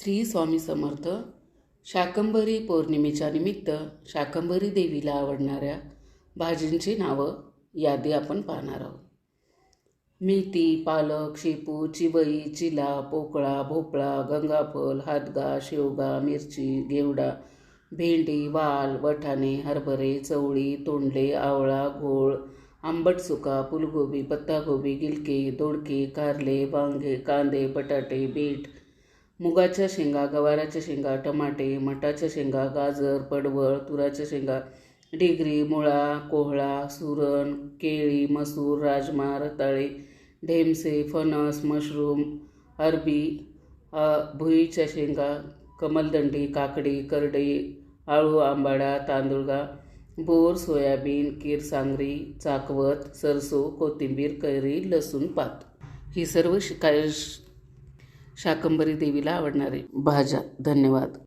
श्री स्वामी समर्थ. शाकंभरी पौर्णिमेच्या निमित्त शाकंभरी देवीला आवडणाऱ्या भाजींची नावं यादी आपण पाहणार आहोत. मेथी, पालक, शेपू, चिवई, चिला, पोकळा, भोपळा, गंगाफल, हादगा, शेवगा, मिरची, घेवडा, भेंडी, वाल, वटाणे, हरभरे, चवळी, तोंडले, आवळा, घोळ, आंबट सुका, फुलगोबी, पत्तागोबी, गिलके, दोडके, कारले, वांगे, कांदे, बटाटे, बीट, मुगाच्या शेंगा, गवाराच्या शेंगा, टमाटे, मटाच्या शेंगा, गाजर, पडवळ, तुराच्या शेंगा, ढिगरी, मुळा, कोहळा, सुरण, केळी, मसूर, राजमा, रताळे, ढेमसे, फणस, मशरूम, अरबी, भुईच्या शेंगा, कमलदंडी, काकडी, करडई, आळू, आंबाडा, तांदुळगा, बोर, सोयाबीन, कीरसांगरी, चाकवत, सरसो, कोथिंबीर, कैरी, लसूण पात ही सर्व शाकंभरी देवीला आवडणारी भाज्या. धन्यवाद.